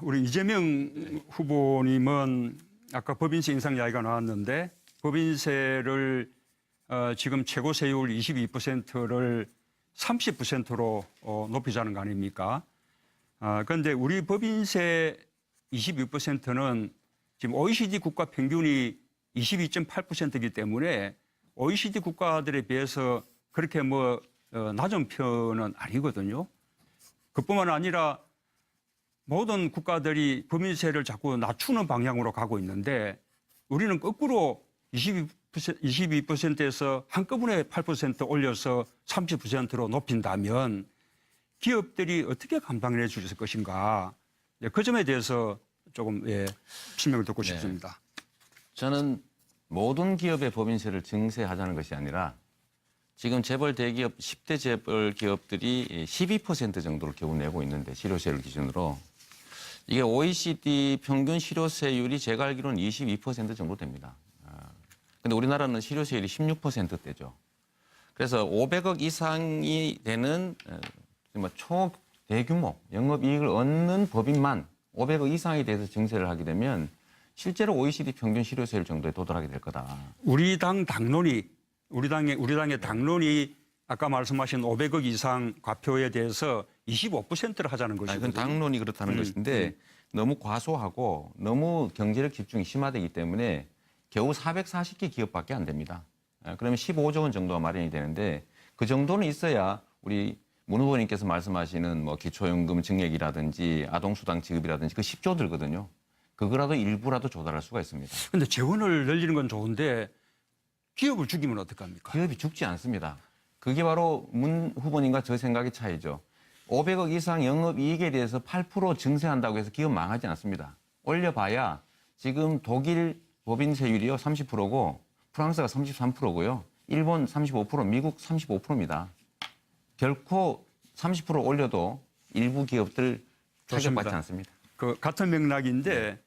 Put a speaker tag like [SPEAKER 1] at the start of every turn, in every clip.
[SPEAKER 1] 우리 이재명 후보님은 아까 법인세 인상 이야기가 나왔는데 법인세를 지금 최고 세율 22%를 30%로 높이자는 거 아닙니까? 그런데 우리 법인세 22%는 지금 OECD 국가 평균이 22.8%이기 때문에 OECD 국가들에 비해서 그렇게 낮은 편은 아니거든요. 그뿐만 아니라 모든 국가들이 법인세를 자꾸 낮추는 방향으로 가고 있는데 우리는 거꾸로 22%에서 한꺼번에 8% 올려서 30%로 높인다면 기업들이 어떻게 감당해 주실 것인가. 그 점에 대해서 조금 설명을 듣고 싶습니다.
[SPEAKER 2] 저는 모든 기업의 법인세를 증세하자는 것이 아니라 지금 재벌 대기업 10대 재벌 기업들이 12% 정도를 겨우 내고 있는데 실효세를 기준으로 이게 OECD 평균 실효세율이 제가 알기로는 22% 정도 됩니다. 근데 우리나라는 실효세율이 16%대죠. 그래서 500억 이상이 되는 초대규모 영업이익을 얻는 법인만 500억 이상에 대해서 증세를 하게 되면 실제로 OECD 평균 실효세율 정도에 도달하게 될 거다.
[SPEAKER 1] 우리 당의 당론이 아까 말씀하신 500억 이상 과표에 대해서 25%를 하자는 것이거든요.
[SPEAKER 2] 그건 당론이 그렇다는 것인데 너무 과소하고 너무 경제력 집중이 심화되기 때문에 겨우 440개 기업밖에 안 됩니다. 그러면 15조 원 정도가 마련이 되는데 그 정도는 있어야 우리 문 후보님께서 말씀하시는 기초연금 증액이라든지 아동수당 지급이라든지 그 10조 들거든요. 그거라도 일부라도 조달할 수가 있습니다.
[SPEAKER 1] 그런데 재원을 늘리는 건 좋은데 기업을 죽이면 어떡합니까?
[SPEAKER 2] 기업이 죽지 않습니다. 그게 바로 문 후보님과 저 생각의 차이죠. 500억 이상 영업이익에 대해서 8% 증세한다고 해서 기업 망하지 않습니다. 올려봐야 지금 독일 법인세율이요 30%고 프랑스가 33%고요. 일본 35%, 미국 35%입니다. 결코 30% 올려도 일부 기업들 타격받지 않습니다.
[SPEAKER 1] 그 같은 맥락인데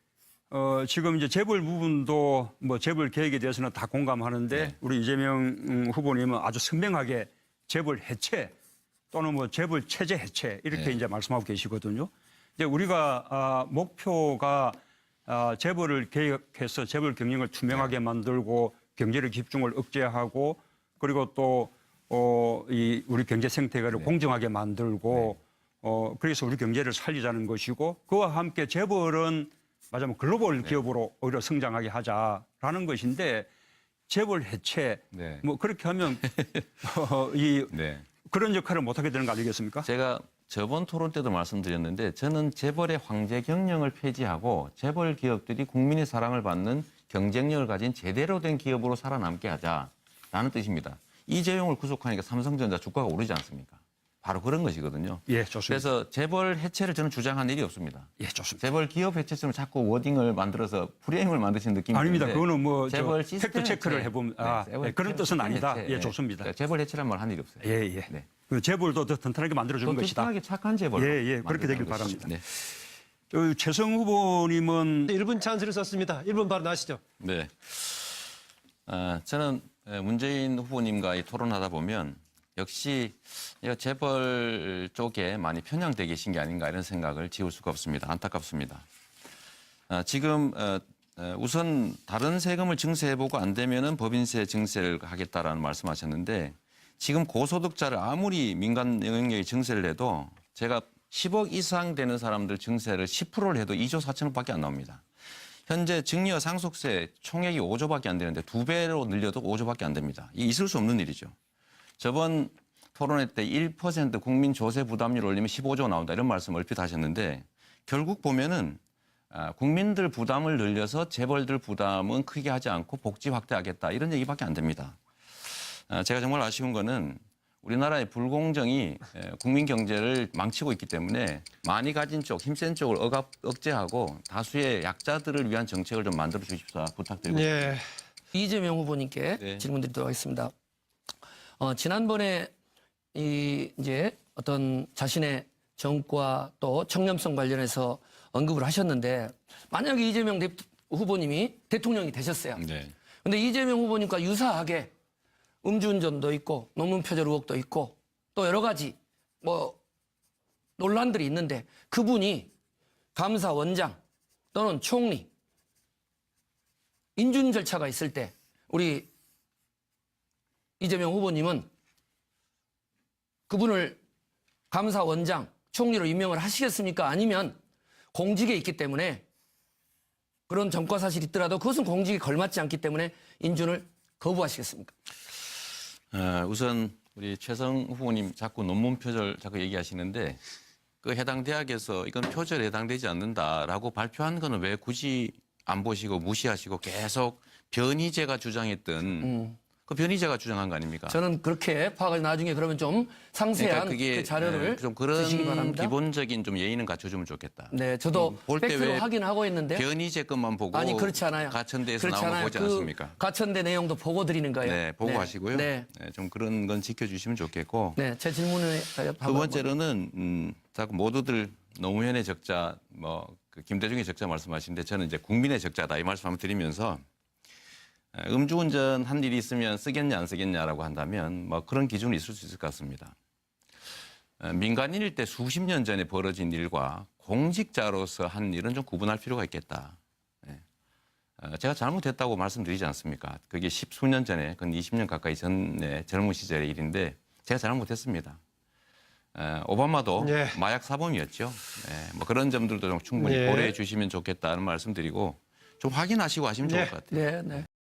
[SPEAKER 1] 지금 이제 재벌 부분도 재벌 계획에 대해서는 다 공감하는데 우리 이재명 후보님은 아주 선명하게 재벌 해체 또는 재벌 체제 해체 이렇게 이제 말씀하고 계시거든요. 이제 우리가 목표가 재벌을 개혁해서 재벌 경영을 투명하게 만들고 경제력 집중을 억제하고 그리고 또 우리 경제 생태계를 공정하게 만들고 그래서 우리 경제를 살리자는 것이고 그와 함께 재벌은 맞아면 글로벌 기업으로 오히려 성장하게 하자라는 것인데 재벌 해체 그렇게 하면 그런 역할을 못하게 되는 거 아니겠습니까?
[SPEAKER 2] 제가 저번 토론 때도 말씀드렸는데 저는 재벌의 황제 경영을 폐지하고 재벌 기업들이 국민의 사랑을 받는 경쟁력을 가진 제대로 된 기업으로 살아남게 하자라는 뜻입니다. 이재용을 구속하니까 삼성전자 주가가 오르지 않습니까? 바로 그런 것이거든요.
[SPEAKER 1] 예, 좋습니다.
[SPEAKER 2] 그래서 재벌 해체를 저는 주장한 일이 없습니다.
[SPEAKER 1] 예, 좋습니다.
[SPEAKER 2] 재벌 기업 해체처럼 자꾸 워딩을 만들어서 프레임을 만드시는 느낌이
[SPEAKER 1] 아닙니다.
[SPEAKER 2] 드는데
[SPEAKER 1] 그거는
[SPEAKER 2] 재벌
[SPEAKER 1] 팩트 체크를 해보면 그런 뜻은 아니다.
[SPEAKER 2] 해체,
[SPEAKER 1] 좋습니다.
[SPEAKER 2] 그러니까 재벌 해체란 말 한 일이 없어요.
[SPEAKER 1] 예. 그 재벌도 더 튼튼하게 만들어주는 것이다.
[SPEAKER 2] 튼튼하게 착한 재벌.
[SPEAKER 1] 그렇게 되길 바랍니다.
[SPEAKER 2] 네.
[SPEAKER 1] 최성 후보님은
[SPEAKER 3] 1분 찬스를 썼습니다. 1분 바로 나시죠.
[SPEAKER 2] 네. 저는 문재인 후보님과 토론하다 보면 역시 재벌 쪽에 많이 편향돼 계신 게 아닌가 이런 생각을 지울 수가 없습니다. 안타깝습니다. 지금 우선 다른 세금을 증세해보고 안 되면은 법인세 증세를 하겠다라는 말씀하셨는데 지금 고소득자를 아무리 민간 영역에 증세를 해도 제가 10억 이상 되는 사람들 증세를 10%를 해도 2조 4천억밖에 안 나옵니다. 현재 증여 상속세 총액이 5조밖에 안 되는데 2배로 늘려도 5조밖에 안 됩니다. 이게 있을 수 없는 일이죠. 저번 토론회 때 1% 국민 조세 부담률 올리면 15조 나온다 이런 말씀 얼핏 하셨는데 결국 보면은 국민들 부담을 늘려서 재벌들 부담은 크게 하지 않고 복지 확대하겠다 이런 얘기밖에 안 됩니다. 제가 정말 아쉬운 거는 우리나라의 불공정이 국민 경제를 망치고 있기 때문에 많이 가진 쪽, 힘센 쪽을 억제하고 다수의 약자들을 위한 정책을 좀 만들어 주십사 부탁드리고 싶습니다.
[SPEAKER 4] 이재명 후보님께 질문드리도록 하겠습니다. 지난번에 이제 어떤 자신의 정과 또 청렴성 관련해서 언급을 하셨는데 만약에 이재명 후보님이 대통령이 되셨어요. 그런데 이재명 후보님과 유사하게 음주운전도 있고 논문 표절 의혹도 있고 또 여러 가지 논란들이 있는데 그분이 감사원장 또는 총리 인준 절차가 있을 때 우리 이재명 후보님은 그분을 감사원장, 총리로 임명을 하시겠습니까? 아니면 공직에 있기 때문에 그런 전과 사실이 있더라도 그것은 공직에 걸맞지 않기 때문에 인준을 거부하시겠습니까?
[SPEAKER 2] 우선 우리 최성 후보님 자꾸 논문 표절 자꾸 얘기하시는데 그 해당 대학에서 이건 표절에 해당되지 않는다라고 발표한 거는 왜 굳이 안 보시고 무시하시고 계속 변희재가 주장했던 그 변희재가 주장한 거 아닙니까?
[SPEAKER 4] 저는 그렇게 파악을 나중에 그러면 좀 상세한 그 자료를
[SPEAKER 2] 좀 그런
[SPEAKER 4] 주시기 바랍니다.
[SPEAKER 2] 기본적인 좀 예의는 갖춰주면 좋겠다.
[SPEAKER 4] 네, 저도
[SPEAKER 2] 볼때
[SPEAKER 4] 팩트로
[SPEAKER 2] 왜
[SPEAKER 4] 확인하고 있는데
[SPEAKER 2] 변희재 것만 보고
[SPEAKER 4] 아니 그렇지 않아요.
[SPEAKER 2] 가천대에서
[SPEAKER 4] 그렇지
[SPEAKER 2] 나온 거
[SPEAKER 4] 않아요.
[SPEAKER 2] 보지
[SPEAKER 4] 그
[SPEAKER 2] 않습니까?
[SPEAKER 4] 가천대 내용도 보고 드리는 거예요.
[SPEAKER 2] 네, 보고 하시고요.
[SPEAKER 4] 네,
[SPEAKER 2] 좀 그런 건 지켜주시면 좋겠고.
[SPEAKER 4] 네, 제 질문을
[SPEAKER 2] 두 번째로는 자꾸 모두들 노무현의 적자, 그 김대중의 적자 말씀하시는데 저는 이제 국민의 적자다 이 말씀 한번 드리면서 음주운전 한 일이 있으면 쓰겠냐 안 쓰겠냐라고 한다면 뭐 그런 기준이 있을 수 있을 것 같습니다. 민간인일 때 수십 년 전에 벌어진 일과 공직자로서 한 일은 좀 구분할 필요가 있겠다. 제가 잘못했다고 말씀드리지 않습니까? 그게 십수년 전에, 그건 20년 가까이 전에 젊은 시절의 일인데 제가 잘못했습니다. 오바마도
[SPEAKER 3] 예.
[SPEAKER 2] 마약 사범이었죠. 뭐 그런 점들도 좀 충분히
[SPEAKER 3] 예.
[SPEAKER 2] 고려해 주시면 좋겠다는 말씀드리고 좀 확인하시고 하시면 좋을
[SPEAKER 3] 예.
[SPEAKER 2] 것 같아요.
[SPEAKER 4] 네, 네.